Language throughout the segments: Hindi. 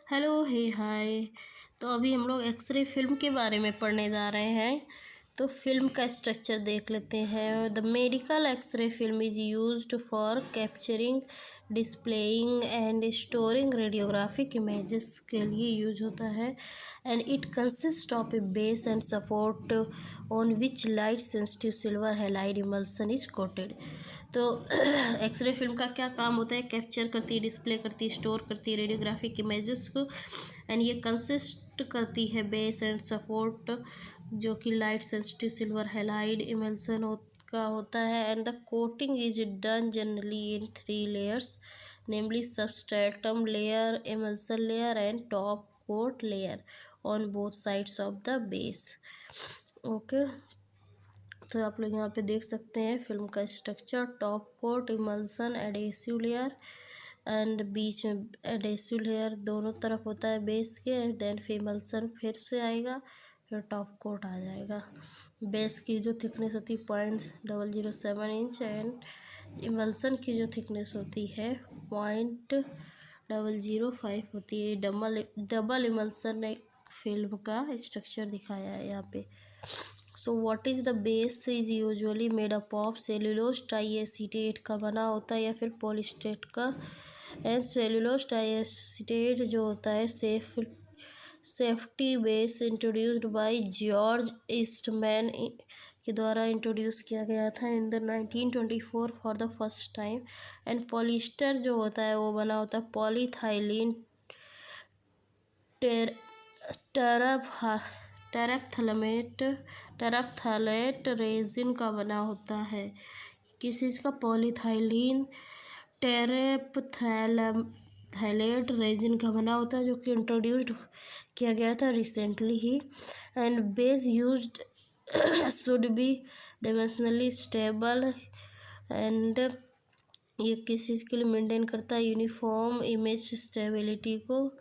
हेलो हे हाय। तो अभी हम लोग एक्सरे फिल्म के बारे में पढ़ने जा रहे हैं। तो फिल्म का स्ट्रक्चर देख लेते हैं। The medical x ray film is used for capturing, displaying and storing radiographic images के लिए यूज होता है। And it consist of a base and support on which light sensitive silver halide emulsion is coated. तो एक्सरे फिल्म का क्या काम होता है? कैप्चर करती है, डिस्प्ले करती है, स्टोर करती है रेडियोग्राफिक इमेजेस को। एंड ये कंसिस्ट करती है बेस एंड सपोर्ट, जो कि light sensitive silver halide emulsion का होता है। And the coating is done generally in 3 layers, namely substratum layer, emulsion layer and top coat layer on both sides of the base. Okay, तो आप लोग यहाँ पे देख सकते हैं फिल्म का structure. Top coat, emulsion, adhesive layer and बीच में एडेसिव लेयर दोनों तरफ होता है बेस के। देन फिर इमल्सन फिर से आएगा, फिर टॉप कोट आ जाएगा। बेस की जो थिकनेस होती है 0.007 इंच एंड इमल्सन की जो थिकनेस होती है 0.005 होती है। डबल इमल्सन एक फिल्म का स्ट्रक्चर दिखाया है यहाँ पे। So what is the base is usually made up of cellulose triacetate का बना होता है या फिर पॉलीस्टेट का। एंड सेल्यूलोज ट्राईएसीटेट जो होता है safety base introduced by George Eastman के द्वारा इंट्रोड्यूस किया गया था in the 1924 for the first time. And polyester जो होता है वो बना होता है पॉलीथाइलिन टेरेप्थलेट रेजिन का बना होता है। किस चीज़ का? पॉलीथाइलिन टेरेप्थलेट रेजिन का बना होता है, जो कि इंट्रोड्यूस्ड किया गया था रिसेंटली ही। And base used should be dimensionally stable. And ये किस चीज़ के लिए मेंटेन करता है? यूनिफॉर्म इमेज स्टेबिलिटी को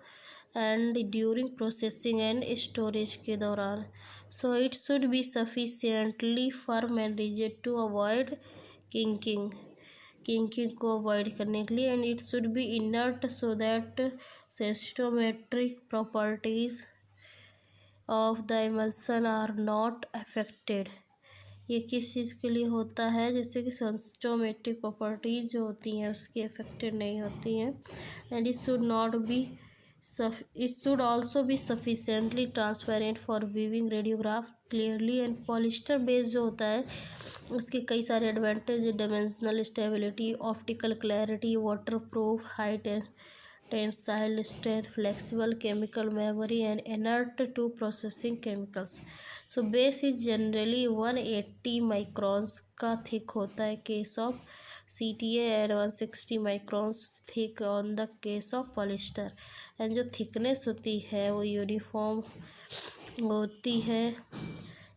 and during processing and storage के दौरान। So it should be sufficiently firm and rigid to avoid kinking को अवॉइड करने के लिए। And it should be inert so that sensitometric properties of the emulsion are not affected. ये किस चीज़ के लिए होता है? जैसे कि सेंसिटोमेट्रिक प्रॉपर्टीज़ जो होती हैं उसकी अफेक्टेड नहीं होती हैं। And it should also be sufficiently transparent for viewing radiograph clearly। And polyester base जो होता है उसके कई सारे advantage, dimensional stability, optical clarity, water proof, high tensile strength, flexible chemical memory and inert to processing chemicals. So base is generally 180 microns का थिक होता है case of CTA and 160 microns thick on the case of polyester. And जो थिकनेस होती है वो यूनिफॉर्म होती है।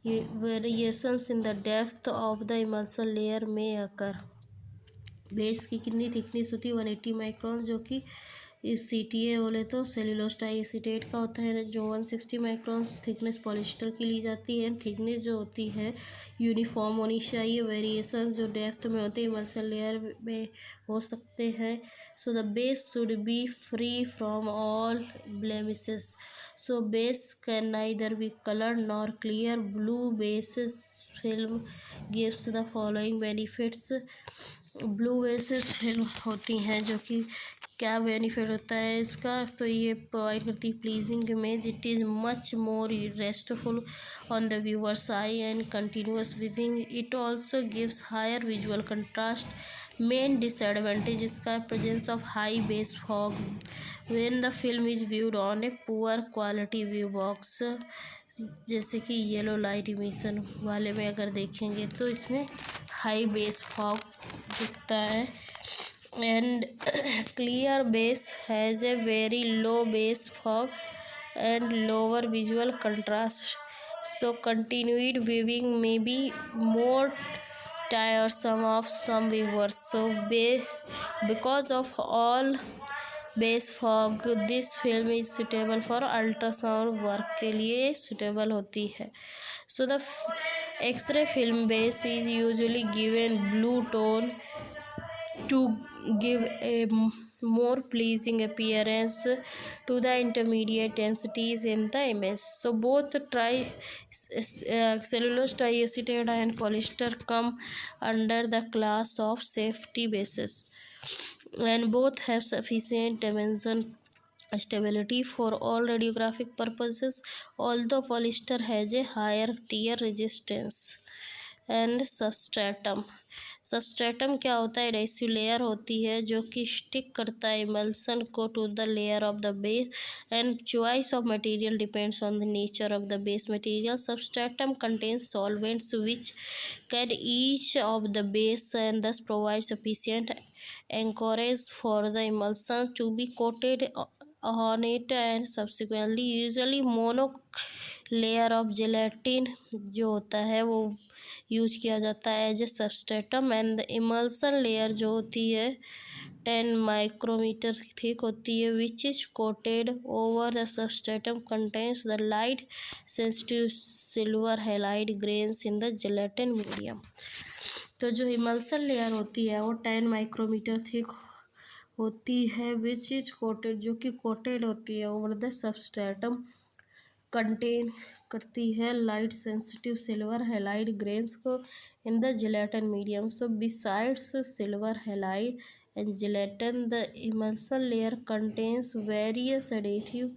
Variations in the depth of the emulsion layer में अकर। बेस की कितनी थिकनेस होती है? 180 माइक्रॉन, जो कि CTA बोले तो सेल्यूलोज ट्राईएसीटेट का होता है। जो 160 माइक्रॉन थिकनेस पॉलिस्टर की ली जाती है। थिकनेस जो होती है यूनिफॉर्म होनी चाहिए। वेरिएशन जो डेप्थ में होते हैं इमल्सन लेयर में हो सकते हैं। So the base should be free from all blemishes. So base can neither be coloured nor clear. Blue basis film gives the following benefits. Blue basis film होती हैं जो कि क्या बेनिफिट होता है इसका? तो ये प्रोवाइड करती है pleasing image. It is much more restful on the viewer's eye and continuous viewing. It also gives higher visual contrast. Main disadvantage इसका presence of high base fog when the film is viewed on a poor quality view box. जैसे कि येलो लाइट इमिशन वाले में अगर देखेंगे तो इसमें हाई बेस फॉग दिखता है। And clear base has a very low base fog and lower visual contrast. So continued viewing may be more tiresome of some viewers. So because of all base fog this film is suitable for ultrasound work के लिए सुटेबल होती है। So the x ray film base is usually given blue tone to give a more pleasing appearance to the intermediate densities in the image. So both cellulose triacetate and polyester come under the class of safety bases, and both have sufficient dimension stability for all radiographic purposes, although polyester has a higher tear resistance. And substratum क्या होता है? एडेसिव लेयर होती है जो कि स्टिक करता है इमल्सन को to the layer of the base, and choice of material depends on the nature of the base material. Substratum contains solvents which can each of the base and thus provide sufficient anchorage for the emulsion to be coated on it, and subsequently usually mono layer of gelatin जो होता है वो यूज किया जाता है as a substratum. And emulsion layer जो होती है 10 माइक्रोमीटर थिक होती है, which is coated over the substratum contains the light sensitive silver halide grains in the gelatin medium. तो जो इमल्सन लेयर होती है वो 10 माइक्रोमीटर थिक होती है, विच इज कोटेड, जो कि कोटेड होती है ओवर द सबस्ट्रेटम, कंटेन करती है light sensitive silver halide grains को in the gelatin medium. So besides silver halide and gelatin, the emulsion layer contains various additive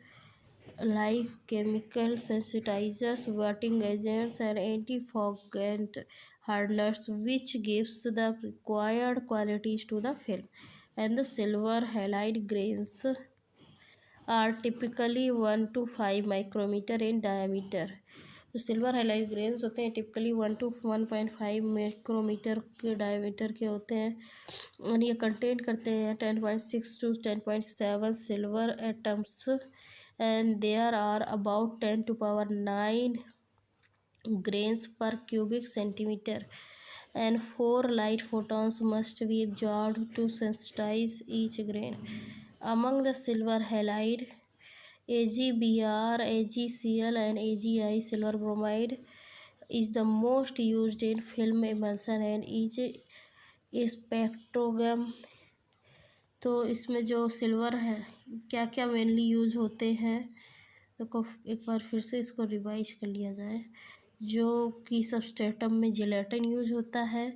like chemical sensitizers, wetting agents, and anti-foggant hardeners, which gives the required qualities to the film. And the silver halide grains are typically 1 to 5 micrometer in diameter. जो सिल्वर हाइलाइट ग्रेन्स होते हैं टिपिकली 1 to 1.5 माइक्रोमीटर के डायमीटर के होते हैं, और ये कंटेन करते हैं 10.6 to 10.7 silver atoms, and there are about 10 to power 9 grains per cubic centimeter, and 4 light photons must be absorbed to sensitize each grain. Among the silver halide, AgBr, AgCl, and AgI, silver bromide, is the most used in film emulsion and is spectrogram. तो इसमें जो सिल्वर है क्या क्या मेनली यूज़ होते हैं, देखो एक बार फिर से इसको रिवाइज कर लिया जाए. जो कि सबस्ट्रेटम में जेलेटिन यूज होता है,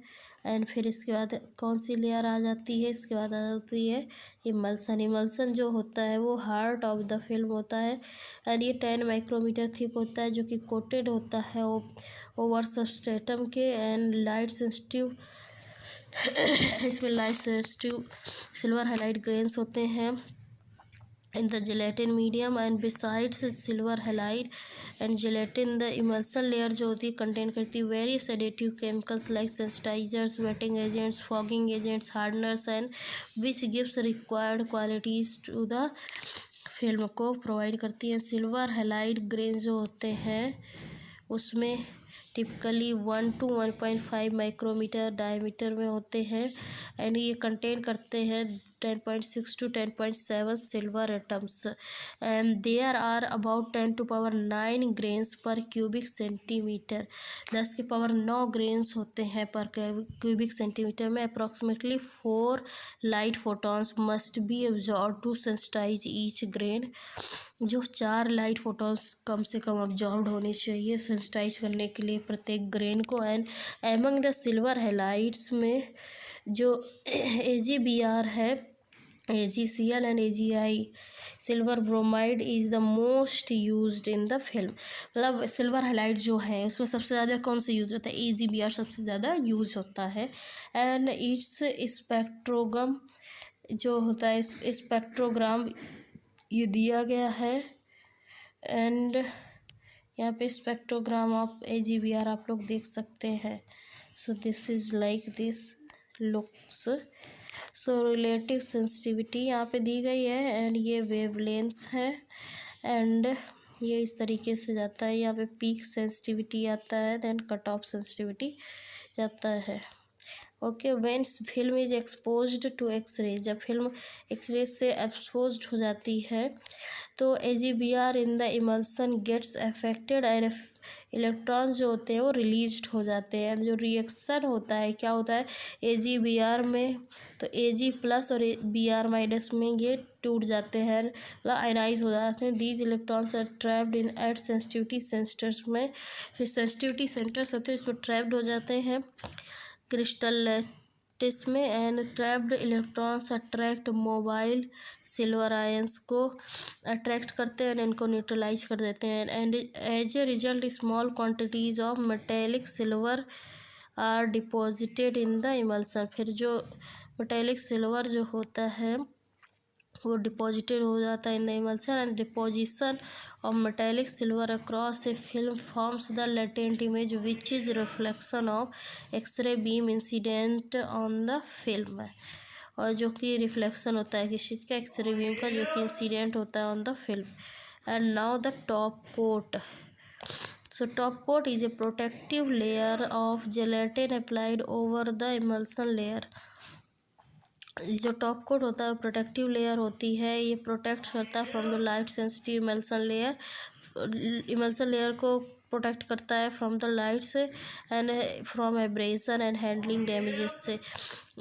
एंड फिर इसके बाद कौन सी लेयर आ जाती है, इसके बाद आ जाती है इमल्सन. इमल्सन जो होता है वो हार्ट ऑफ द फिल्म होता है, एंड ये 10 माइक्रोमीटर थिक होता है जो कि कोटेड होता है ओवर सबस्ट्रेटम के, एंड लाइट सेंसिटिव इसमें light sensitive silver highlight grains होते हैं in the gelatin medium. And besides silver halide and gelatin, the emulsion layer जो होती है कंटेन करती है various additive chemicals like sensitizers, wetting agents, fogging agents, hardeners, and which gives required qualities to the film को प्रोवाइड करती है. सिल्वर हैलाइड ग्रेन जो होते हैं उसमें टिपिकली 1 to 1.5 माइक्रोमीटर डायमीटर में होते हैं, एंड ये कंटेन करते हैं 10.6 to 10.7 silver atoms, and there are about 10 to power 9 grains per cubic centimetre. 10 के पावर 9 ग्रेन्स होते हैं पर क्यूबिक सेंटीमीटर में. Approximately 4 light photons must be absorb to sensitize each grain. जो 4 लाइट फोटॉन्स कम से कम अब्जॉर्ब होने चाहिए सेंसिटाइज करने के लिए प्रत्येक ग्रेन को. And among the silver halides में जो AgBr है, AgCl and AgI, silver bromide is the most used in the film. मतलब सिल्वर हाइलाइट जो है उसमें सबसे ज़्यादा कौन सा यूज होता है? AgBr सबसे ज़्यादा यूज होता है. एंड इट्स स्पेक्ट्रोग्राम जो होता है, स्पेक्ट्रोग्राम ये दिया गया है, एंड यहाँ पे स्पेक्ट्रोग्राम ऑफ AgBr आप लोग देख सकते हैं. So this is like this looks. So relative sensitivity यहाँ पे दी गई है, एंड ये वेवलेंस है, एंड ये इस तरीके से जाता है. यहाँ पे पीक सेंसिटिविटी आता है, देन कट ऑफ सेंसिटिविटी जाता है. Okay, when film is exposed to x ray, जब फिल्म एक्सरे से एक्सपोज्ड हो जाती है तो AGBR in the emulsion gets affected and electron जो होते हैं वो रिलीज्ड हो जाते हैं। जो रिएक्शन होता है क्या होता है AGBR में, तो Ag प्लस और Br माइनस में ये टूट जाते हैं, मतलब आयनाइज हो जाते हैं। These electrons are trapped in at sensitivity centres में, फिर सेंसिटिविटी सेंटर्स होते हैं इसमें ट्रैप्ड हो जाते हैं क्रिस्टल में। And trapped electrons attract mobile silver ions को अट्रैक्ट करते हैं, इनको न्यूट्रलाइज कर देते हैं। And as a result small quantities of metallic silver are deposited in the emulsion. फिर जो मेटेलिक सिल्वर जो होता है वो डिपॉजिटेड हो जाता है in the emulsion, and deposition of metallic silver across a film forms the latent image which is reflection of x ray beam incident on the film. और जो कि रिफ्लेक्शन होता है किसी चीज़ का, एक्सरे बीम का, जो कि इंसिडेंट होता है on the film. And now the top coat. So top coat is a protective layer of gelatin applied over the emulsion layer। जो टॉप कोट होता है प्रोटेक्टिव लेयर होती है, ये प्रोटेक्ट करता है from the light sensitive emulsion layer. Emulsion layer को प्रोटेक्ट करता है फ्रॉम द लाइट से and from abrasion and handling damages से।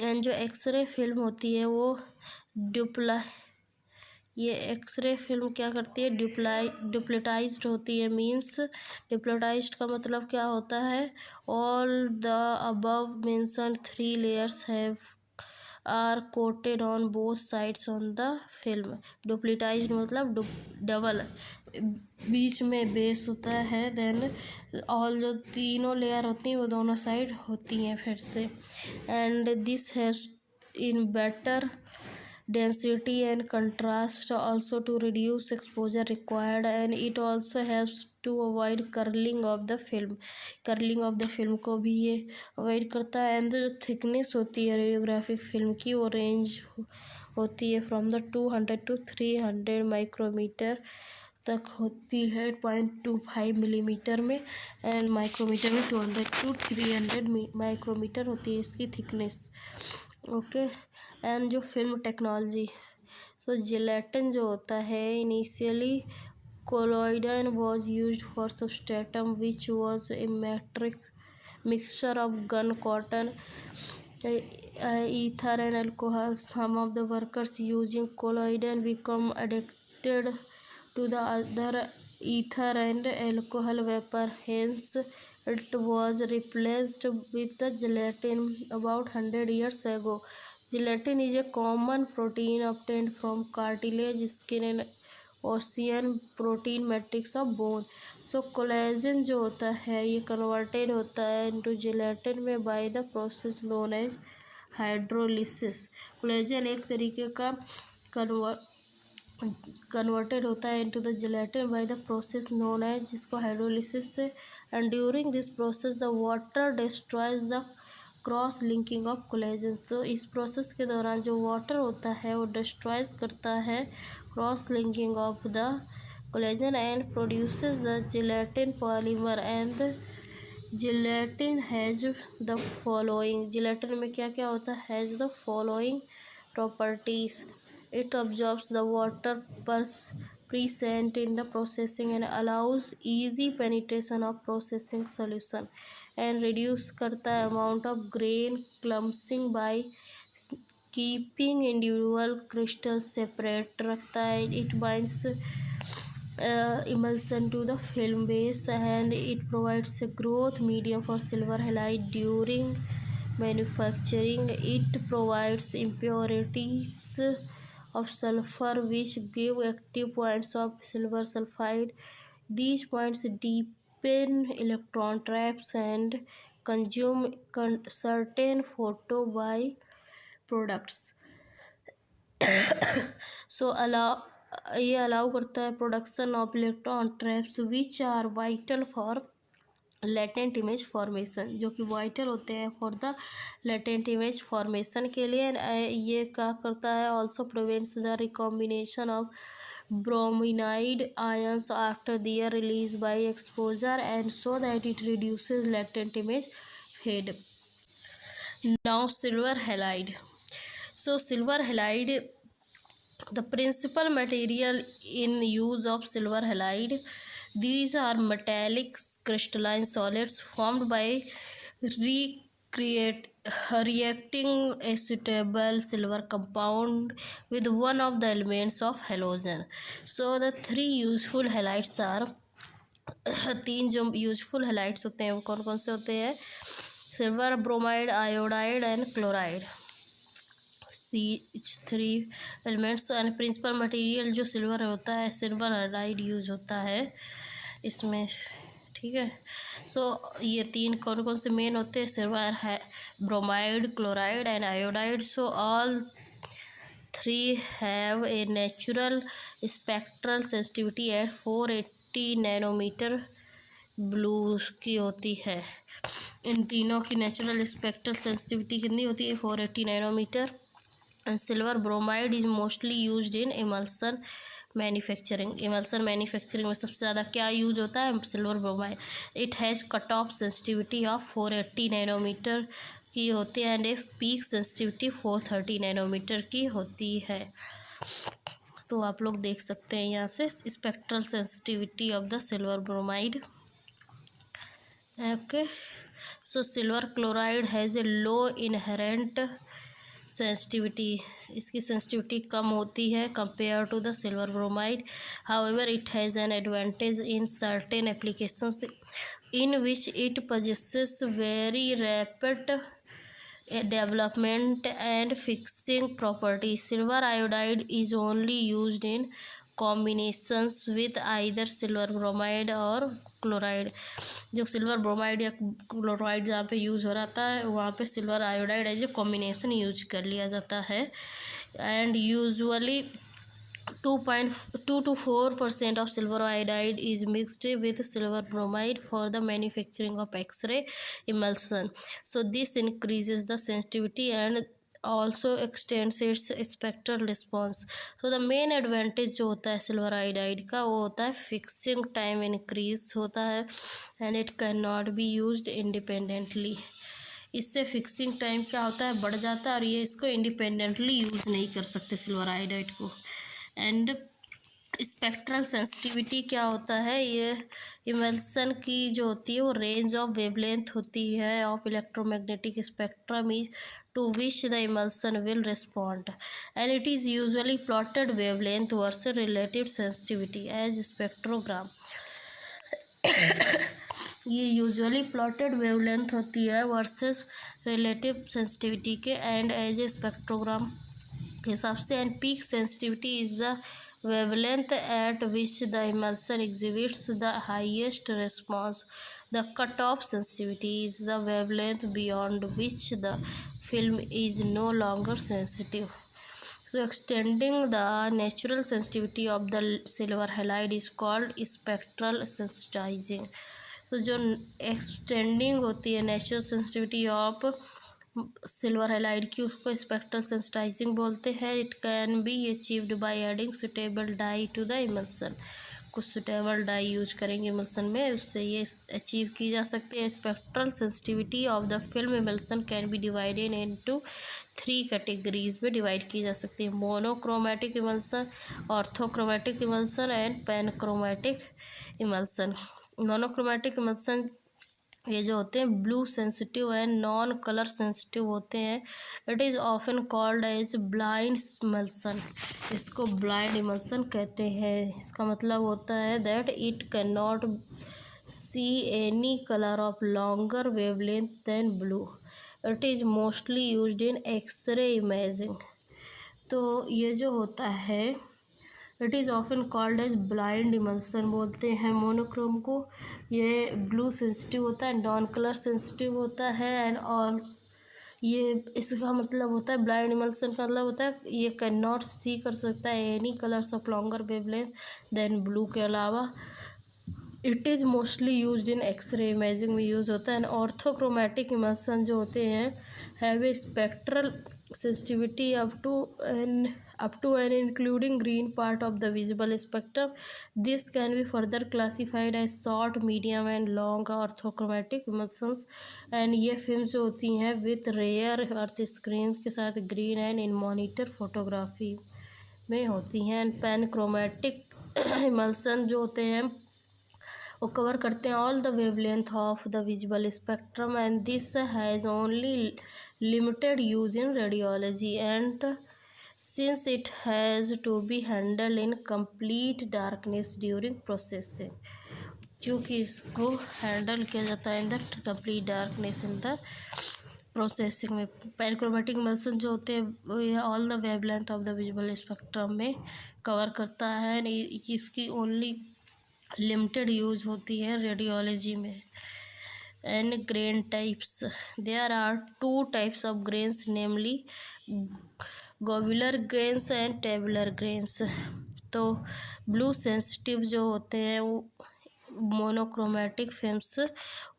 एंड जो एक्सरे फिल्म होती है वो ये एक्सरे फिल्म क्या करती है डिप्लोटाइज्ड होती है। मीन्स डिप्लोटाइज्ड का मतलब क्या होता है, all the above mentioned 3 layers have are coated on both sides on the film. Duplitized मतलब डबल, बीच में बेस होता है, देन ऑल जो तीनों लेयर होती हैं वो दोनों साइड होती हैं फिर से। And this has in better density and contrast also to reduce exposure required, and it also helps to avoid curling of the film। curling of the film को भी ये अवॉइड करता है। एंड जो थिकनेस होती है रेडियोग्राफिक फिल्म की वो रेंज होती है फ्रॉम द 200 to 300 माइक्रोमीटर तक होती है, 0.25 मिलीमीटर में, एंड माइक्रोमीटर में 200 to 300 माइक्रोमीटर होती है इसकी थिकनेस। ओके। एंड जो फिल्म टेक्नोलॉजी, तो जिलेटिन जो होता है initially collodion was use for substratum which was a matrix mixture of gun cotton ether and alcohol। Some of the workers using colloidal become addicted to the other ether and alcohol vapor, hence it was replaced with the gelatin about 100 years ago। Gelatin is a common protein obtained from cartilage, skin and ocean protein matrix of bone. So collagen जो होता है ये कन्वर्टेड होता है इनटू जिलेटिन में by the process known as hydrolysis. Collagen एक तरीके का कन्वर्टेड होता है into the gelatin by the process known as, जिसको हाइड्रोलिसिस से। And during this process the water destroys the cross linking of collagen. तो इस प्रोसेस के दौरान जो वाटर होता है वो डिस्ट्रॉयज करता है cross linking of the collagen and produces the gelatin polymer. And gelatin has the following, gelatin में क्या क्या होता है, has the following properties. It absorbs the water present in the processing and allows easy penetration of processing solution, and reduce करता है amount of grain clumping by keeping individual crystals separate, रखता है। it binds emulsion to the film base and it provides a growth medium for silver halide during manufacturing। it provides impurities of sulfur which give active points of silver sulfide। These points deepen electron traps and consume certain photo by products। so ये अलाउ करता है production of electron traps which are vital for latent image formation, जो कि वाइटल होते हैं for the latent image formation के लिए। ये क्या करता है, also prevents the recombination of bromide ions after their release by exposure and so that it reduces latent image fade. Now silver halide. So silver halide The principal material in use of silver halide. These are metallic crystalline solids formed by recreate reacting a suitable silver compound with one of the elements of halogen. So the three useful halides are तीन जो यूजफुल हेलाइट्स होते हैं वो कौन कौन से होते हैं? Silver bromide, iodide and chloride. Three elements and principal material जो सिल्वर होता है, सिल्वर हाइड्राइड यूज होता है इसमें, ठीक है। सो ये तीन कौन कौन से मेन होते हैं? सिल्वर है, bromide, chloride and iodide. So all three have a natural spectral sensitivity at 480 nanometer blue की होती है। इन तीनों की नेचुरल स्पेक्ट्रल सेंसिटिविटी कितनी होती है? 480 nanometre. And silver bromide is mostly used in emulsion manufacturing. Emulsion manufacturing में सबसे ज़्यादा क्या यूज होता है? Silver bromide. It has cut off sensitivity of 480 nanometre की होती है and a peak sensitivity 430 nanometre की होती है। तो आप लोग देख सकते हैं यहाँ से spectral sensitivity of the silver bromide. Okay, so silver chloride has a low inherent sensitivity. इसकी सेंसिटिविटी कम होती है compare to the silver bromide. However it has an advantage in certain applications in which it possesses very rapid development and fixing properties. Silver iodide is only used in combinations with either silver bromide और क्लोराइड। जो सिल्वर ब्रोमाइड या क्लोराइड जहाँ पे यूज़ हो रहा है वहाँ पे silver iodide as a combination use कर लिया जाता है। And usually 2.2 to 4% of silver iodide is mixed with silver bromide for the manufacturing of X-ray emulsion. So this increases the sensitivity and also extends its spectral response. So the main advantage जो होता है सिल्वर आयोडाइड का वो होता है फिक्सिंग टाइम इंक्रीज होता है and it can not be used independently. इससे फिक्सिंग टाइम क्या होता है? बढ़ जाता है और ये इसको इंडिपेंडेंटली यूज़ नहीं कर सकते सिल्वर आयोडाइड को। एंड स्पेक्ट्रल सेंसिटिविटी क्या होता है? ये इमल्सन की जो होती है वो रेंज ऑफ वेवलेंथ होती है of electromagnetic spectrum is to which the emulsion will respond and it is usually plotted wavelength versus relative sensitivity as spectrogram. ये यूजुअली प्लॉटेड वेवलेंथ होती है वर्सेस रिलेटिव सेंसिटिविटी के एंड एज ए स्पेक्ट्रोग्राम के हिसाब से। And peak sensitivity is the wavelength at which the emulsion exhibits the highest response. The cutoff sensitivity is the wavelength beyond which the film is no longer sensitive. So extending the natural sensitivity of the silver halide is called spectral sensitizing. तो जो एक्सटेंडिंग होती है natural sensitivity of silver halide की उसको स्पेक्ट्रल सेंसिटाइजिंग बोलते हैं। It can be achieved by adding suitable dye to the emulsion. कुछ सुटेबल डाई यूज करेंगे इमल्सन में, उससे ये अचीव की जा सकती है। Spectral sensitivity of the film emulsion can be divided into 3 categories में डिवाइड की जा सकती है: monochromatic emulsion, orthochromatic emulsion and panchromatic emulsion. Monochromatic emulsion ये जो होते हैं blue sensitive and non colour sensitive होते हैं। It is often called as blind emulsion. इसको ब्लाइंड इमल्सन कहते हैं। इसका मतलब होता है that it can not see any colour of longer wavelength than blue. It is mostly used in X ray imaging. तो ये जो होता है it is often called as blind emulsion बोलते हैं मोनोक्रोम को। ये ब्लू सेंसिटिव होता है, नॉन कलर सेंसिटिव होता है एंड ऑल। ये इसका मतलब होता है ब्लाइंड इमल्सन का मतलब होता है ये कैन नॉट सी कर सकता है any colours of longer wavelength than blue के अलावा। It is mostly used in X ray imaging में यूज़ होता है। एंड ऑर्थोक्रोमेटिक इमल्सन जो होते हैं have a spectral sensitivity up to and including green part of the visible spectrum. This can be further classified as short, medium and long orthochromatic emulsions. and ये फिल्म जो होती हैं with rare अर्थ स्क्रीन के साथ green and in monitor photography में होती हैं। एंड पैनक्रोमेटिक इमल्सन जो होते हैं वो कवर करते हैं all the wavelength of the visible spectrum, and this has only limited use in radiology and since it has to be handle in complete darkness during processing, क्योंकि इसको हैंडल किया जाता है in the complete darkness in the processing में। पैनक्रोमेटिक इमल्सन जो होते हैं वो ये all the wavelength of the visual spectrum में कवर करता है। इसकी ओनली लिमिटेड यूज होती है रेडियोलॉजी में। And grain types, there are two types of grains namely globular grains and tabular grains. तो ब्लू सेंसिटिव जो होते हैं वो मोनोक्रोमेटिक फिल्म्स,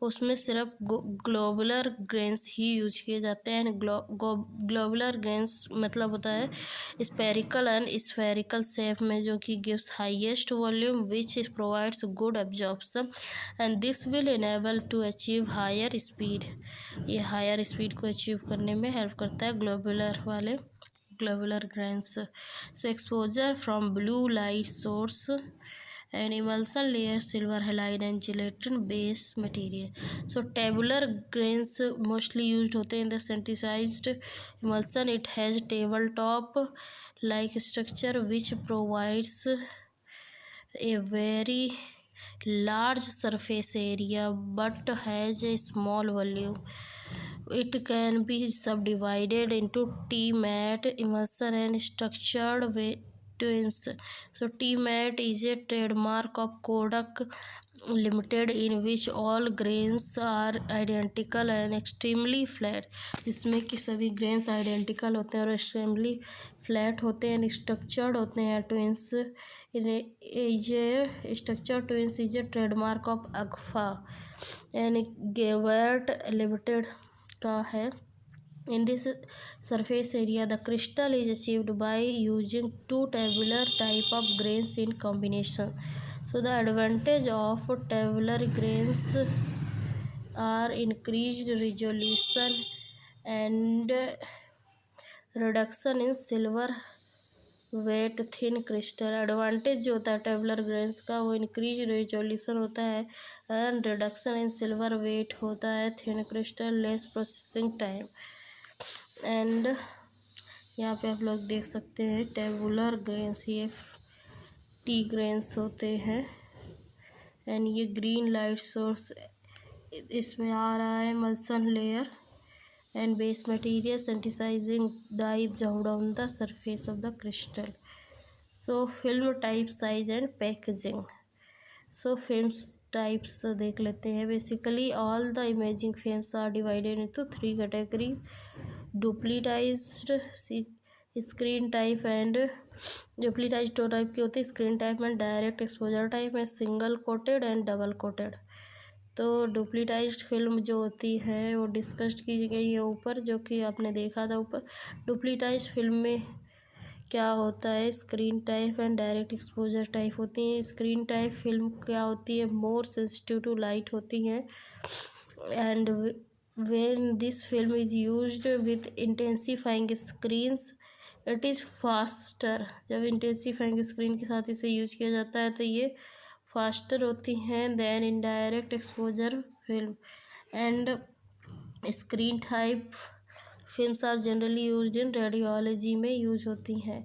उसमें सिर्फ ग्लोबुलर ग्रेन्स ही यूज किए जाते हैं। ग्लोबुलर ग्रेन्स मतलब होता है स्पेरिकल एंड स्फेरिकल शेप में, जो कि gives highest volume which provides good absorption and this will enable to achieve higher speed. ये हायर स्पीड को अचीव करने में हेल्प करता है globular grains. So exposure from blue light source and emulsion layer silver halide and gelatin based material. So tabular grains mostly used होते हैं in the synthesized emulsion. It has tabletop like structure which provides a very large surface area but has a small volume. It can be subdivided into T-mat emulsion and structured twins. So T-mat is a trademark of Kodak Limited in which all grains are identical and extremely flat, जिसमें कि सभी ग्रेन्स आइडेंटिकल होते हैं और एक्सट्रीमली फ्लैट होते हैं, स्ट्रक्चर्ड होते हैं। Twins structure twins is a trademark of Agfa and Gevaert limited का है। In this surface area, the crystal is achieved by using two tabular type of grains in combination. So the advantage of tabular grains are increased resolution and reduction in silver weight thin crystal. Advantage जो होता है टेबुलर ग्रेन्स का वो इंक्रीज रेजोल्यूशन होता है and reduction in silver weight होता है, thin crystal, less processing time. And यहाँ पे आप लोग देख सकते हैं टेबुलर ग्रेन्स, ये टी ग्रेन्स होते हैं एंड ये ग्रीन लाइट सोर्स इसमें आ रहा है, मल्सन layer and base material synthesizing dye absorbed on the surface of the crystal. So film type, size and packaging. So films types देख लेते हैं। Basically all the imaging films are divided into three categories: duplicitized screen type and duplicitized दो टाइप की होती है, स्क्रीन टाइप में डायरेक्ट एक्सपोजर टाइप में, single coated and double coated. तो डुप्लीटाइज्ड फिल्म जो होती है वो डिस्कस्ड की गई है ऊपर, जो कि आपने देखा था ऊपर। डुप्लीटाइज्ड फिल्म में क्या होता है, screen type and direct exposure type होती हैं। स्क्रीन टाइप फिल्म क्या होती है, मोर सेंसिटिव टू लाइट होती हैं and when this film is used with intensifying screens it is faster. जब इंटेंसिफाइंग स्क्रीन के साथ इसे यूज किया जाता है तो ये फास्टर होती हैं than in direct exposure film. And screen type films are generally used in radiology में यूज होती हैं।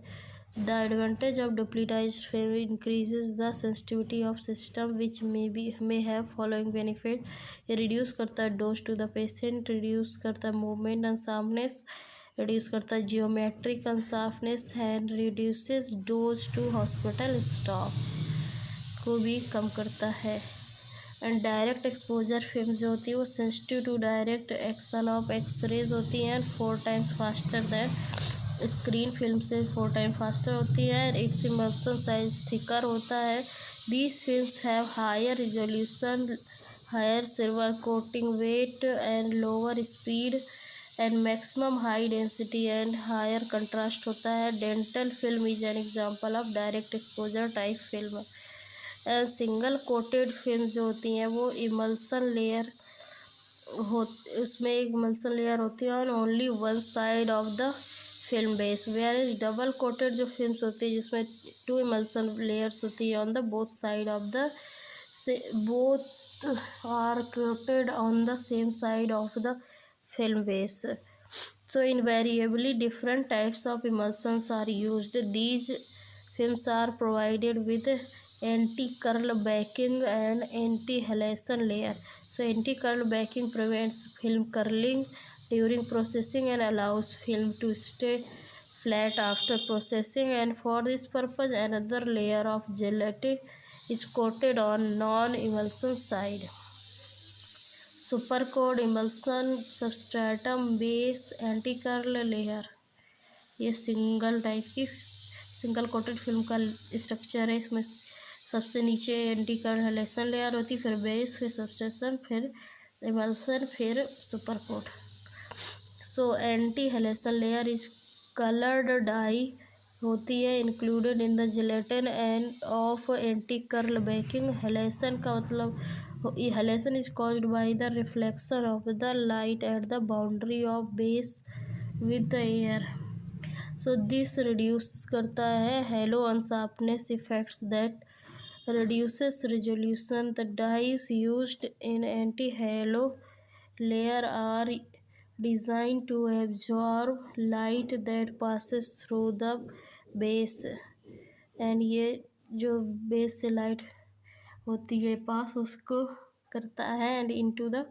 The advantage of duplitized film increases the sensitivity of system which may have following benefit. ये रिड्यूस करता है dose to the patient, reduce करता है मूवमेंट अनसाफनेस, रिड्यूस करता है geometric unsharpness and reduces dose to hospital staff को भी कम करता है। एंड डायरेक्ट एक्सपोजर फिल्म जो होती है वो sensitive to direct action of X rays होती हैं and 4 times faster than screen film से 4 times फास्टर होती है and its emulsion size thicker होता है। These films have higher resolution, higher silver coating weight and lower speed and maximum high density and higher contrast होता है। Dental film is an example of direct exposure type film. Single coated film जो होती हैं वो इमल्सन लेयर हो, उसमें एक इमल्सन लेयर होती है on only one side of the film base, where is double coated जो फिल्म्स होती है जिसमें 2 इमल्सन लेयर्स होती है on the both side of the both are coated on the same side of the film base. So invariably different types of emulsions are used. These films are provided with anti-curl backing and anti-halation layer. So anti-curl backing prevents film curling during processing and allows film to stay flat after processing, and for this purpose another layer of gelatin is coated on non-emulsion side. Supercoat emulsion substratum base anti-curl layer, ये सिंगल कोटेड फिल्म का स्ट्रक्चर है। इसमें सबसे नीचे एंटी कर्ल हेलेशन लेयर होती है, फिर बेस, फिर सबस्ट्रेशन, फिर इमल्सन, फिर super coat. So anti halation layer is coloured dye होती है included in the gelatin and of anti curl backing. Halation का मतलब halation is caused by the reflection of the light at the boundary of base with the air. So this reduce करता है halo unsharpness effects that reduces resolution. The dyes used in anti-halo layer are designed to absorb light that passes through the base, and ये जो बेस से लाइट होती है पास उसको करता है and into the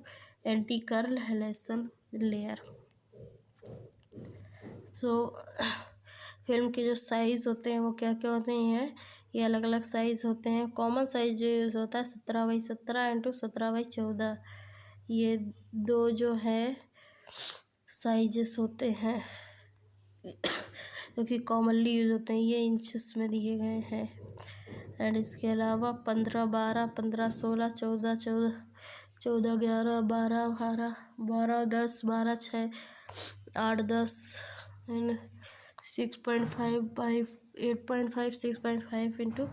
anti curl halation layer. So film के जो साइज़ होते हैं वो क्या क्या होते हैं, ये अलग अलग साइज़ होते हैं। कॉमन साइज़ जो यूज़ होता है 17x17 इंटू 17x14, ये दो जो है साइजेस होते हैं जो कि कॉमनली यूज़ होते हैं, ये इंचेस में दिए गए हैं। एंड इसके अलावा 15, 12, 15, 16, 14, 14, 14, 11, 12, 12, 12, 10, 12, 6, 8, 10 एंड 6.5, 8.5, 6.5 इंटू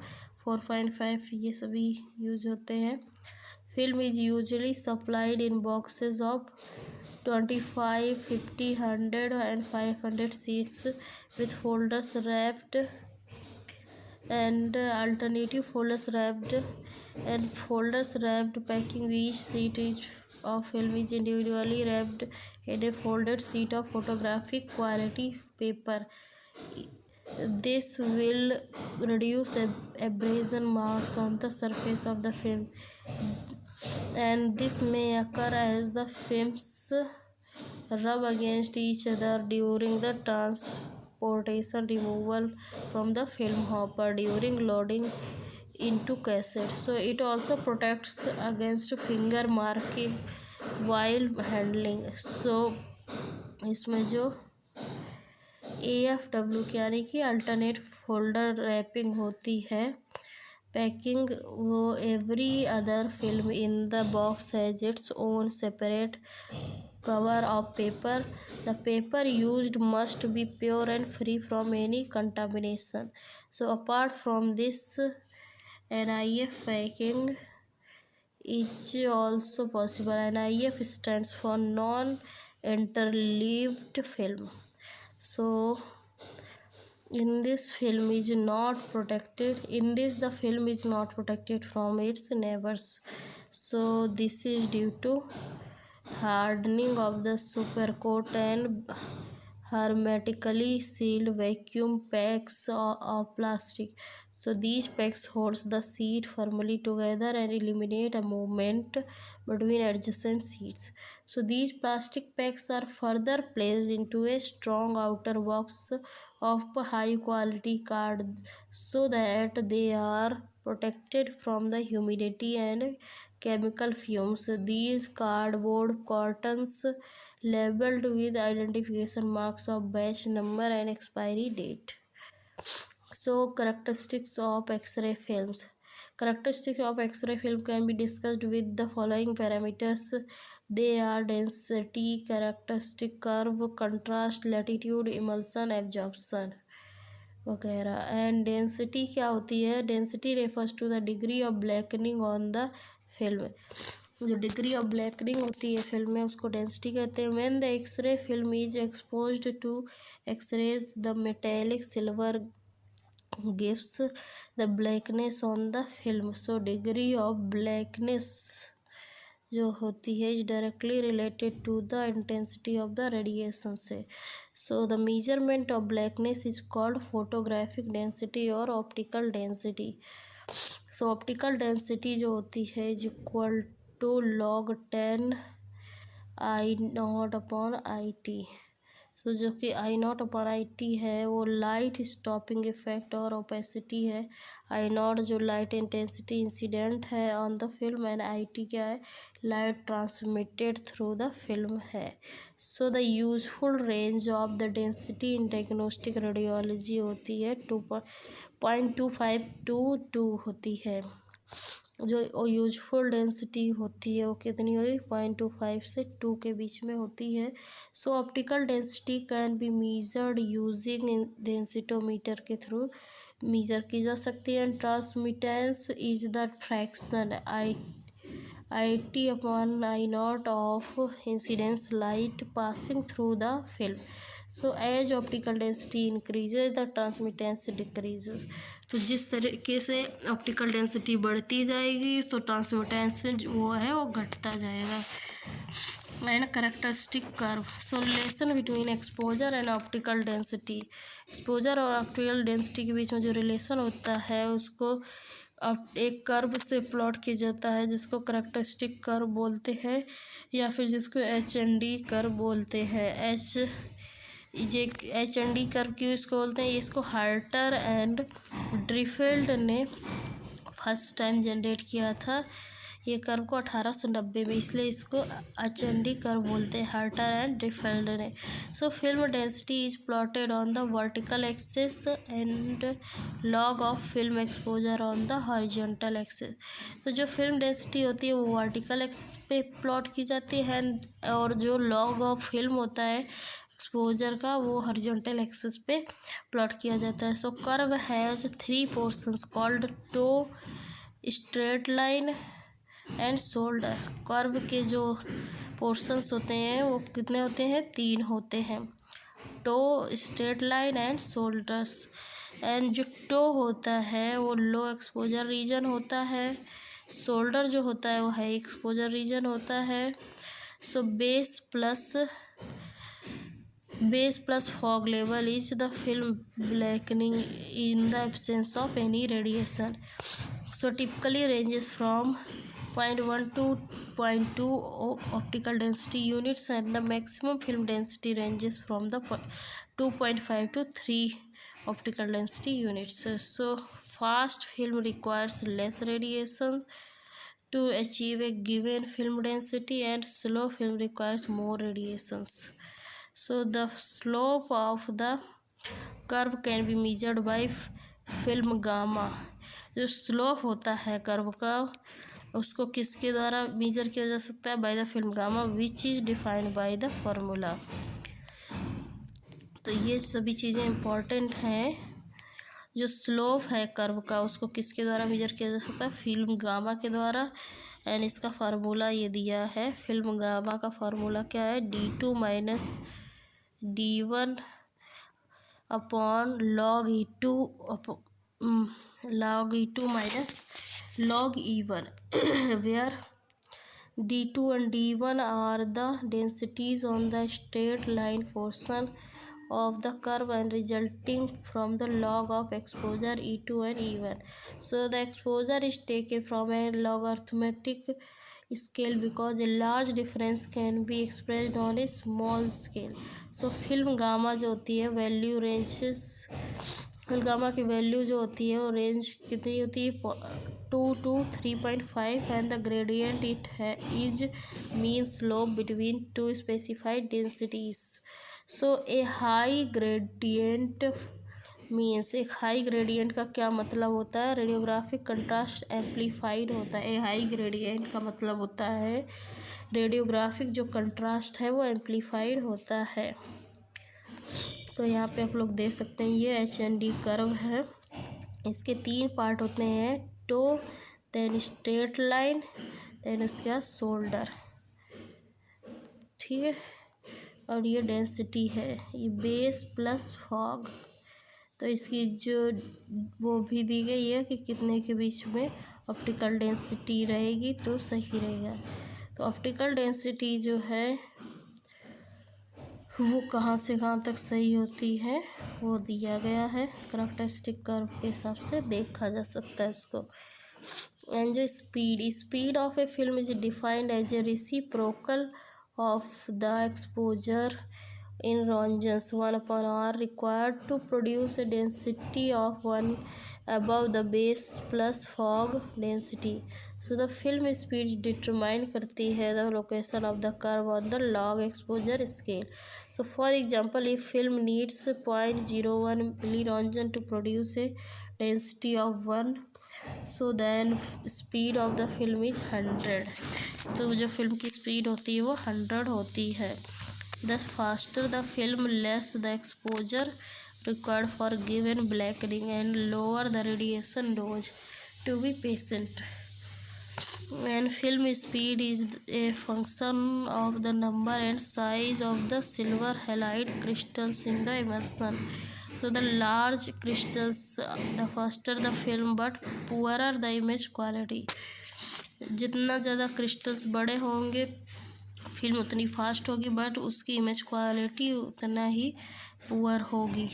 4.5, ये सभी यूज होते हैं। Film is usually supplied in boxes of 25, 50, 100 and 500 seats with folders wrapped and alternative folders wrapped packing. Each seat of film is individually wrapped in a folded sheet of photographic quality paper. This will reduce abrasion marks on the surface of the film, and this may occur as the films rub against each other during the transportation removal from the film hopper during loading into cassette. So it also protects against finger marking while handling. So इसमें जो AFW यानी कि अल्टरनेट फोल्डर रैपिंग होती है पैकिंग, वो every other film in the box has its own separate cover of paper. The paper used must be pure and free from any contamination. So apart from this, NIF packing is also possible. NIF stands for non-interleaved film. So in this film is not protected, in this the film is not protected from its neighbors. So this is due to hardening of the supercoat and hermetically sealed vacuum packs of plastic. So these packs holds the seat firmly together and eliminate a movement between adjacent seats. So these plastic packs are further placed into a strong outer box of high quality card so that they are protected from the humidity and chemical fumes. These cardboard cartons labeled with identification marks of batch number and expiry date. So characteristics of X-ray films. Characteristics of X-ray film can be discussed with the following parameters. They are density, characteristic curve, contrast, latitude, emulsion, absorption वगैरह। एंड डेंसिटी क्या होती है, density refers to the degree of blackening on the film. जो डिग्री ऑफ ब्लैकनिंग होती है फिल्म में उसको डेंसिटी कहते हैं। When the x ray film is exposed to X-rays the metallic silver gives the blackness on the film. So degree of blackness जो होती है is directly related to the intensity of the radiation से। So the measurement of blackness is called photographic density और optical density. So optical density जो होती है is equal to log 10 I0 upon IT। सो जो कि I0 अपॉन IT है वो लाइट स्टॉपिंग इफेक्ट और ओपेसिटी है। I0 जो लाइट इंटेंसिटी इंसिडेंट है on the film and IT क्या है, light transmitted through the film है। So the useful range of the density in diagnostic radiology होती है 2.25 to 2 होती है। जो यूजफुल डेंसिटी होती है वो कितनी होगी, 0.25 से 2 के बीच में होती है। So optical density can be measured using densitometer के थ्रू मेजर की जा सकती है। And transmittance is the fraction IT upon I0 of incidence light passing through the film. So as optical density increases the transmittance decreases। तो जिस तरीके से ऑप्टिकल डेंसिटी बढ़ती जाएगी तो ट्रांसमिटेंस वो है वो घटता जाएगा। And characteristic curve. So relation between exposure and optical density. Exposure और ऑप्टिकल डेंसिटी के बीच में जो रिलेशन होता है उसको अब एक कर्व से प्लॉट किया जाता है जिसको करेक्टरिस्टिक कर्व बोलते हैं या फिर जिसको HND कर्व बोलते हैं। HND कर्व क्यों इसको बोलते हैं, इसको हार्टर एंड ड्रीफील्ड ने फर्स्ट टाइम जनरेट किया था ये कर्व को 1890 में, इसलिए इसको HND कर्व बोलते हैं, हार्टर एंड ड्रीफील्ड ने। So film density is plotted on the vertical axis and log of film exposure on the horizontal axis. तो जो फिल्म डेंसिटी होती है वो वर्टिकल एक्सिस पे प्लॉट की जाती है और जो लॉग ऑफ फिल्म होता है एक्सपोजर का वो हॉरिजॉन्टल एक्सिस पे प्लॉट किया जाता है। So curve has 3 portions called toe, straight line and shoulder. Curve के जो पोर्शंस होते हैं वो कितने होते हैं, 3 होते हैं, toe, straight line and shoulders. And जो टो होता है वो लो एक्सपोजर रीजन होता है, शोल्डर जो होता है वो हाई एक्सपोजर रीजन होता है। So base plus fog level is the film blackening in the absence of any radiation. So typically ranges from 0.1 to 0.2 optical density units and the maximum film density ranges from the 2.5 to 3 optical density units. So fast film requires less radiation to achieve a given film density and slow film requires more radiations. So the slope of the curve can be measured by film gamma। जो स्लोप होता है कर्व का उसको किसके द्वारा मेजर किया जा सकता है, by the film gamma which is defined by the formula. तो ये सभी चीज़ें इम्पॉर्टेंट हैं। जो स्लोप है कर्व का उसको किसके द्वारा मेजर किया जा सकता है, फिल्म गामा के द्वारा। एंड इसका फार्मूला ये दिया है, फिल्म गामा का फार्मूला क्या है, D2 minus D1 upon log E2 minus log E1 where D2 and D1 are the densities on the straight line portion of the curve and resulting from the log of exposure E2 and E1. So the exposure is taken from a logarithmic scale because a large difference can be expressed on a small scale. So film gamma जो होती है वैल्यू रेंजेस, फिल्म गामा की वैल्यू जो होती है वो रेंज कितनी होती है, 2 to 3.5 and the gradient it is mean slope between two specified densities. So a high gradient means, एक हाई ग्रेडियंट का क्या मतलब होता है, रेडियोग्राफिक कंट्रास्ट एम्पलीफाइड होता है। ए हाई ग्रेडियंट का मतलब होता है रेडियोग्राफिक जो कंट्रास्ट है वो एम्पलीफाइड होता है। तो यहाँ पे आप लोग देख सकते हैं ये HND कर्व है, इसके 3 पार्ट होते हैं, toe, then straight line, then उसके बाद शोल्डर, ठीक है। और ये डेंसिटी है, ये बेस प्लस फॉग। तो इसकी जो वो भी दी गई है कि कितने के बीच में ऑप्टिकल डेंसिटी रहेगी तो सही रहेगा। तो ऑप्टिकल डेंसिटी जो है वो कहाँ से कहाँ तक सही होती है वो दिया गया है, करैक्टरिस्टिक कर्व के हिसाब से देखा जा सकता है इसको। एंड जो speed of a film is defined as a reciprocal of the exposure in regions 1/r required to produce a density of 1 above the base plus fog density. So the film speed determine करती है the location of the curve on the log exposure scale. So for example, if film needs 0.01 milliroentgen to produce a density of 1, so then speed of the film is 100. तो जो फिल्म की स्पीड होती है वो 100 होती है। Thus faster the film, less the exposure required for given blackening and lower the radiation dose to be patient. And film speed is a function of the number and size of the silver halide crystals in the emulsion. So the large crystals, the faster the film, but poorer the image quality. जितना ज़्यादा क्रिस्टल्स बड़े होंगे फिल्म उतनी फास्ट होगी, बट उसकी इमेज क्वालिटी उतना ही पुअर होगी।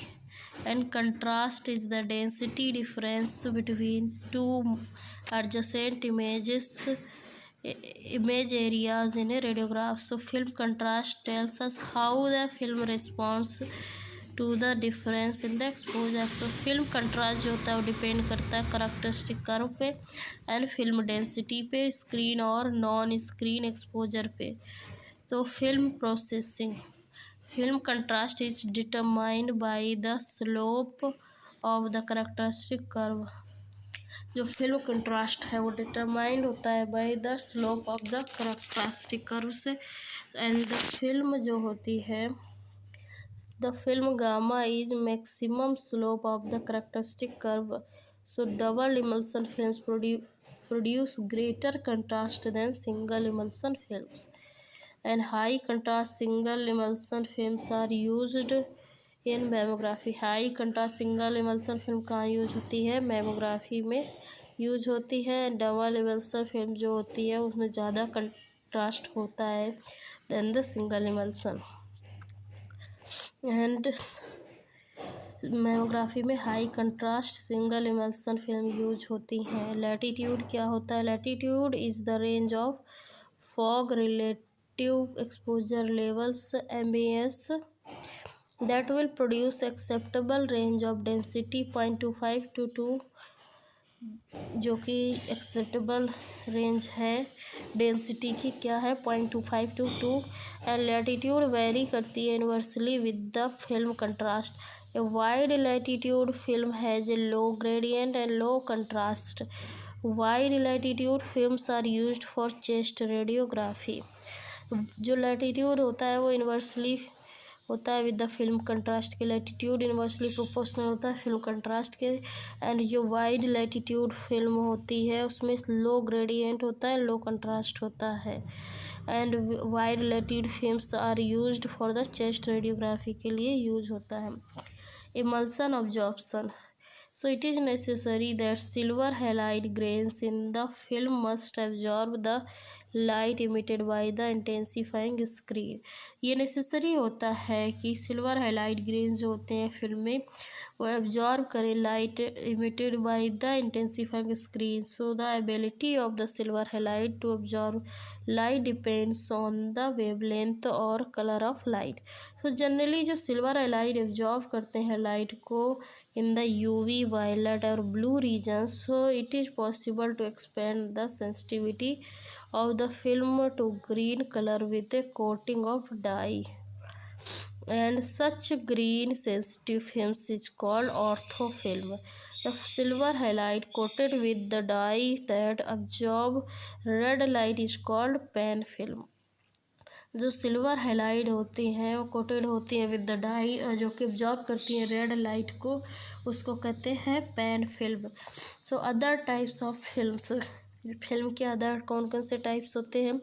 And contrast is the density difference between two adjacent image areas in a radiograph. So film contrast tells us how the film response to the difference in the exposure. तो फिल्म कंट्रास्ट जो होता है वो डिपेंड करता है करैक्टरिस्टिक कर्व पे एंड फिल्म डेंसिटी पे, स्क्रीन और नॉन स्क्रीन एक्सपोजर पे। तो film processing, film contrast is determined by the slope of the characteristic curve. जो फिल्म कंट्रास्ट है वो डिटरमाइंड होता है bye the slope of the characteristic curve से। एंड द फिल्म जो होती है the film gamma is maximum slope of the characteristic curve. So double emulsion films produce greater contrast than single emulsion films. And high contrast single emulsion films are used in mammography. High contrast single emulsion film कहाँ यूज होती है? मेमोग्राफी में यूज होती है। डबल emulsion film जो होती है उसमें ज़्यादा कंट्रास्ट होता है than the single emulsion। And mammography में high contrast single emulsion film use होती हैं। लैटिट्यूड क्या होता है? Latitude is the range of fog relative exposure levels MBS that will produce acceptable range of density 0.25 to 2, जो कि एक्सेप्टेबल रेंज है डेंसिटी की क्या है 0.25 to 2। एंड लैटिट्यूड वेरी करती है inversely with the film contrast. A wide latitude film has a low gradient and low contrast. Wide latitude films are used for chest radiography. जो लैटिट्यूड होता है वो इन्वर्सली होता है विद द फिल्म कंट्रास्ट के, लैटिट्यूड इन्वर्सली प्रोपोर्शनल होता है फिल्म कंट्रास्ट के। एंड जो वाइड लैटिट्यूड फिल्म होती है उसमें लो ग्रेडियंट होता है, लो कंट्रास्ट होता है। And wide latitude films are used for the chest radiography के लिए यूज होता है। Emulsion absorption, so it is necessary that silver halide grains in the film must absorb the light emitted by the intensifying screen। ये नेसेसरी होता है कि सिल्वर हाइलाइट ग्रेन्स जो होते हैं फिल्म में वो एब्जॉर्ब करें light emitted by the intensifying screen. So the ability of the silver halide to absorb light depends on the wavelength और colour of light. So generally जो सिल्वर हाइलाइट एब्जॉर्ब करते हैं लाइट को in the UV, violet or blue regions, so it is possible to expand the sensitivity of the film to green color with a coating of dye, and such green sensitive films is called orthofilm. The silver halide coated with the dye that absorb red light is called pan film. जो सिल्वर हाइलाइट होती हैं वो कोटेड होती हैं विद द डाई, जो कि ऑब्जॉर्ब करती हैं रेड लाइट को, उसको कहते हैं pan film. So other types of films, film के अदर कौन कौन से टाइप्स होते हैं?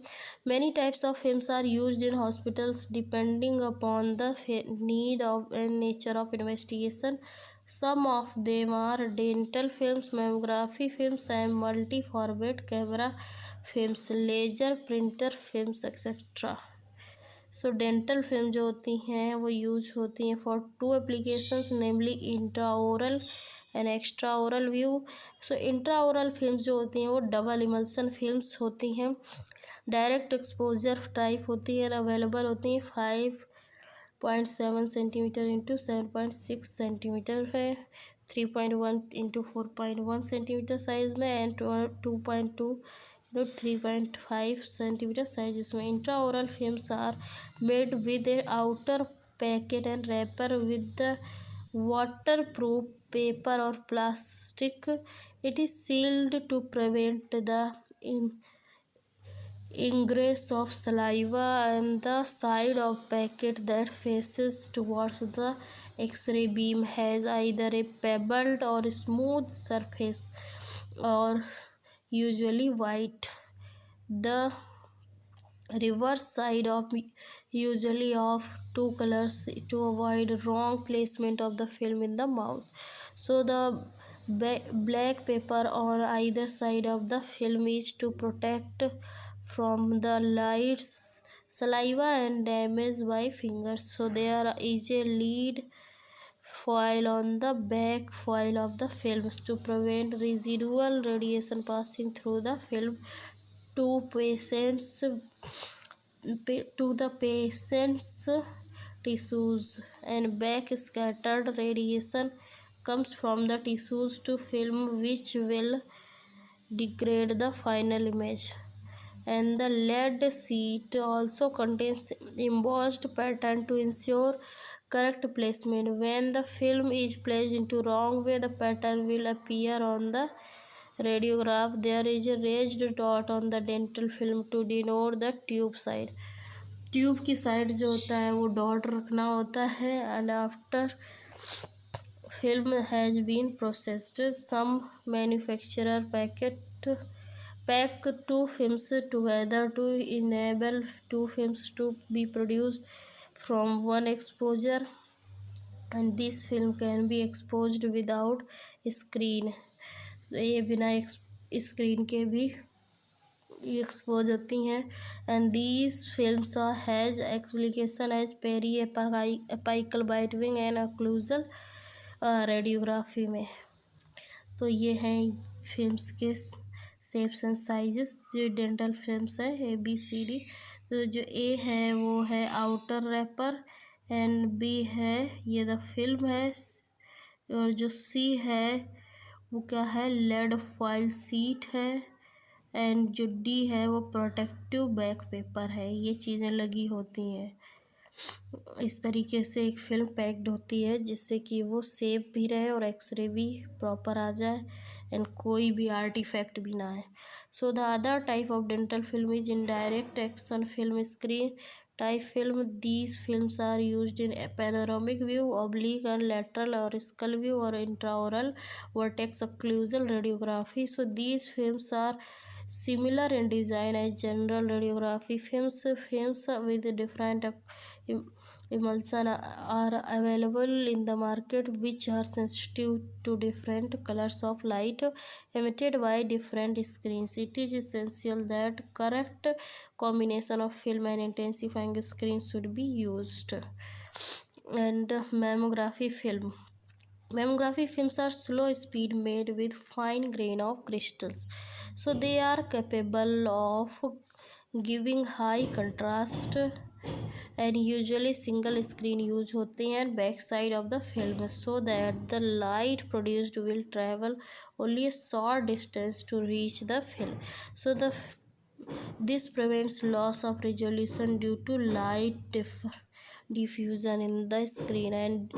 Many types of films are used in hospitals depending upon the need of and nature of investigation. Some of them are dental films, mammography films, and multi-format camera films, laser printer films, etc. So dental film जो होती हैं वो यूज होती हैं for two applications, namely intraoral and extra oral view. So intraoral films जो होती हैं वो डबल इमल्सन फिल्म्स होती हैं, डायरेक्ट एक्सपोजर टाइप होती है, अवेलेबल होती हैं 5.7 सेंटीमीटर इंटू 7.6 सेंटीमीटर है, 3.1 इंटू 4.1 सेंटीमीटर साइज में, एंड 2.2 3.5 सेंटीमीटर साइज. इसमें intra oral films are made with a outer packet and wrapper with the water proof paper और plastic. It is sealed to prevent the ingress of saliva, and the side of packet that faces towards the X-ray beam has either a pebbled or smooth surface or usually white. The reverse side of usually of two colors to avoid wrong placement of the film in the mouth. So the black paper on either side of the film is to protect from the lights, saliva and damage by fingers. So there is a lead foil on the back foil of the films to prevent residual radiation passing through the film to the patient's tissues. And back scattered radiation comes from the tissues to film, which will degrade the final image. And the lead sheet also contains embossed pattern to ensure correct placement. When the film is placed into wrong way, the pattern will appear on the radiograph. There is a raised dot on the dental film to denote the tube side. Tube की साइड जो होता है वो डॉट रखना होता है. And after film has been processed, some manufacturer pack two films together to enable two films to be produced from one exposure, and this film can be exposed without screen. ये बिना स्क्रीन के भी एक्सपोज होती हैं. And these films has application as peri apical bitewing and occlusal radiography में. तो ये हैं फिल्म्स के शेप्स एंड साइजेस जो डेंटल फिल्म्स हैं ABCD. तो जो ए है वो है आउटर रैपर, एंड बी है ये द फिल्म है, और जो सी है वो क्या है, लेड फॉइल सीट है, एंड जो डी है वो प्रोटेक्टिव बैक पेपर है. ये चीज़ें लगी होती हैं. इस तरीके से एक फिल्म पैक्ड होती है जिससे कि वो सेफ भी रहे और एक्सरे भी प्रॉपर आ जाए एंड कोई भी आर्टिफैक्ट भी ना आए. So the other type of dental film is indirect action film, screen type film. These films are used in panoramic view, oblique and lateral और स्कल व्यू और intraoral vertex occlusal radiography. So these films are similar in design as general radiography films. Films with different emulsion are available in the market, which are sensitive to different colors of light emitted by different screens. It is essential that correct combination of film and intensifying screen should be used. And mammography film. Mammography films are slow speed made with fine grain of crystals, so they are capable of giving high contrast and usually single screen use होते हैं back side of the film, so that the light produced will travel only a short distance to reach the film. So this prevents loss of resolution due to light diffusion in the screen. And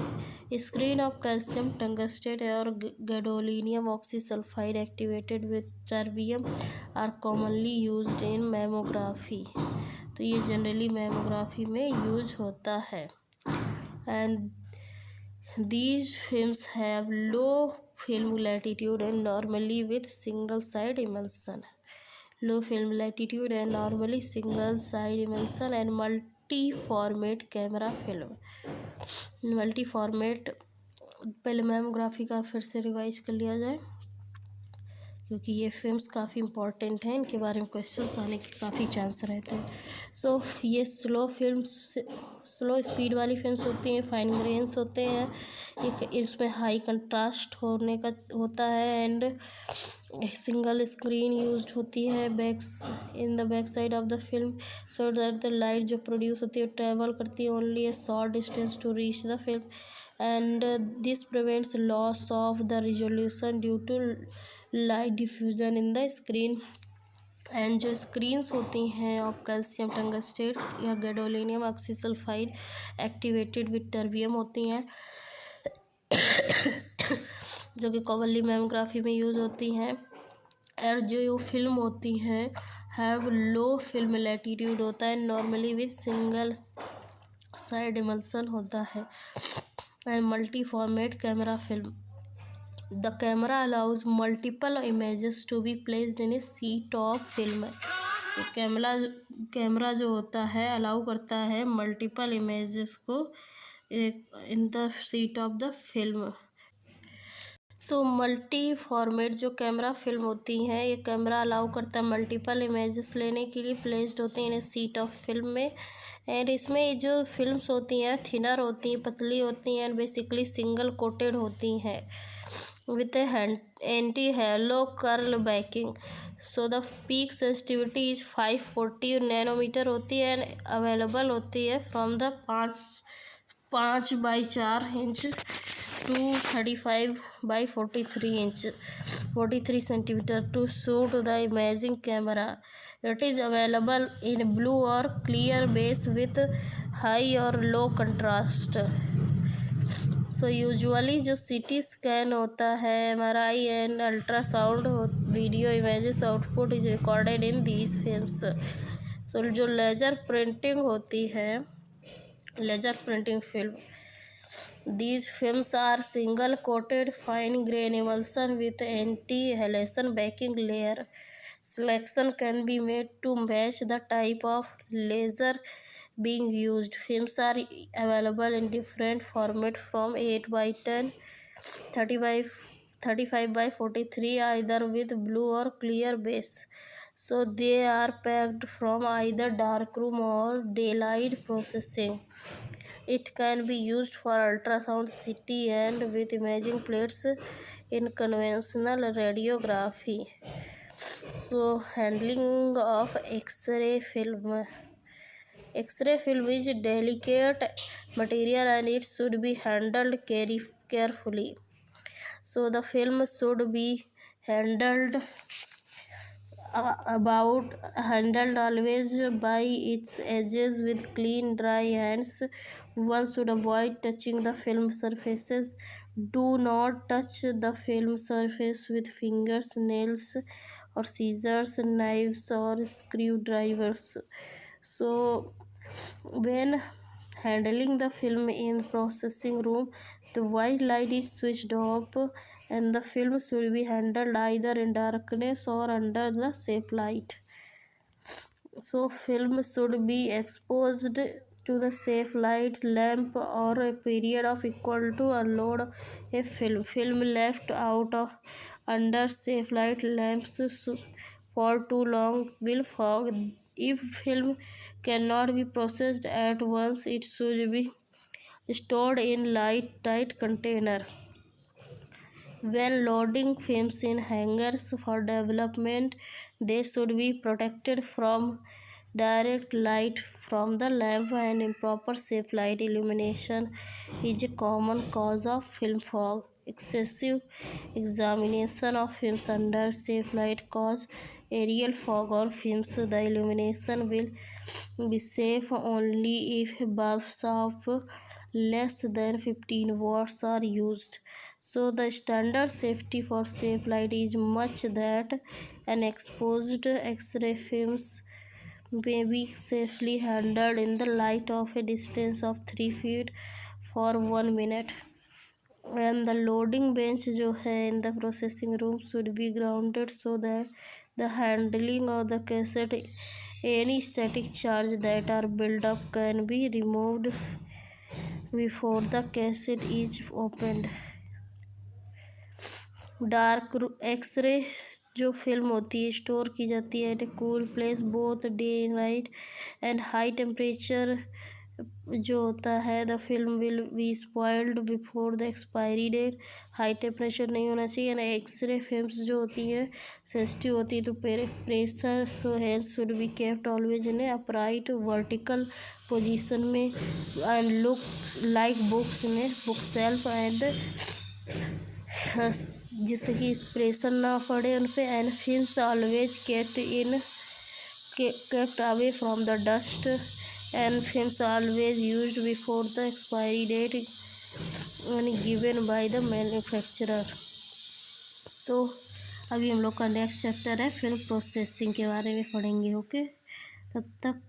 screen of calcium tungstate or gadolinium oxysulfide activated with terbium are commonly used in mammography. तो ये जनरली मैमोग्राफी में यूज होता है. And these films have low film latitude and normally with single side emulsion. low film latitude and normally single side emulsion and multi-format camera film। Multi format, पहले मैमोग्राफी का फिर से रिवाइज कर लिया जाए क्योंकि ये फिल्म्स काफ़ी इंपॉर्टेंट हैं, इनके बारे में क्वेश्चंस आने के काफ़ी चांस रहते हैं। सो ये स्लो स्पीड वाली फिल्म्स होती हैं, फाइन ग्रेन्स होते हैं, इसमें हाई कंट्रास्ट होने का होता है एंड सिंगल स्क्रीन यूज्ड होती है in the back side of the film so that the light जो प्रोड्यूस होती है ट्रेवल करती है only a short distance to reach the film and this prevents loss of the resolution due to light diffusion in the screen. And जो स्क्रीन्स होती हैं ऑफ कैल्शियम टंगस्टेट या gadolinium oxysulphide activated with terbium होती हैं जो कि कॉमनली मैमोग्राफी में यूज होती हैं। और जो फिल्म होती हैं हैव लो फिल्म लैटिट्यूड होता है normally with single side emulsion होता है and multi format camera film. The camera allows multiple images to be placed in a sheet of film. Camera जो होता है अलाउ करता है मल्टीपल इमेजेस को in the sheet of the film. तो मल्टी फॉर्मेट जो कैमरा फिल्म होती हैं ये कैमरा अलाउ करता है मल्टीपल इमेजेस लेने के लिए, प्लेस्ड होती हैं इन सीट ऑफ फिल्म में। एंड इसमें जो फिल्म्स होती हैं थिनर होती हैं, पतली होती हैं एंड बेसिकली सिंगल कोटेड होती हैं with anti halo curl backing. So the peak sensitivity is 540 nanometre होती है एंड अवेलेबल होती है from the 5x4 inch to 35x43 inch 43 centimeter to shoot the imaging camera. It is available in blue or clear base with high or low contrast. So usually जो CT scan होता है, MRI and ultrasound video images output is recorded in these films. So जो लेजर प्रिंटिंग होती है, laser printing film, these films are single coated fine grain emulsion with anti-halation backing layer. Selection can be made to match the type of laser being used. Films are available in different formats from 8x10, 35x43 either with blue or clear base. So they are packed from either darkroom or daylight processing. It can be used for ultrasound CT and with imaging plates in conventional radiography. So handling of X-ray film. X-ray film is delicate material and it should be handled carefully. So the film should be handled always by its edges with clean dry hands. One should avoid touching the film surfaces. Do not touch the film surface with fingers, nails or scissors, knives or screwdrivers. So when handling the film in processing room, the white light is switched off and the film should be handled either in darkness or under the safe light. So film should be exposed to the safe light lamp or a period of equal to unload a film. Film left out of under safe light lamps for too long will fog. If film cannot be processed at once, it should be stored in light-tight container. When loading films in hangars for development, they should be protected from direct light from the lamp, and improper safe light illumination is a common cause of film fog. Excessive examination of films under safe light cause aerial fog on films. The illumination will be safe only if bulbs of less than 15 watts are used. So the standard safety for safe light is much that an exposed X-ray films may be safely handled in the light of a distance of 3 feet for 1 minute. And the loading bench जो है in the processing room should be grounded so that the handling of the cassette. Any static charge that are built up can be removed before the cassette is opened. Dark X ray जो फिल्म होती है स्टोर की जाती है at a cool place both day night and high temperature जो होता है the film will be spoiled before the expiry date. High temperature नहीं होना चाहिए एंड एक्सरे फिल्म्स जो होती हैं सेंसिटिव होती है तो pressure so hands should be kept always in a upright vertical position में and look like books in a book shelf and जिससे कि प्रेशर ना पड़े उन पे and films always kept away from the dust and films always used before the expiry date and given by the manufacturer। तो अभी हम लोग का नेक्स्ट चैप्टर है फिल्म प्रोसेसिंग के बारे में पढ़ेंगे। ओके, तब तक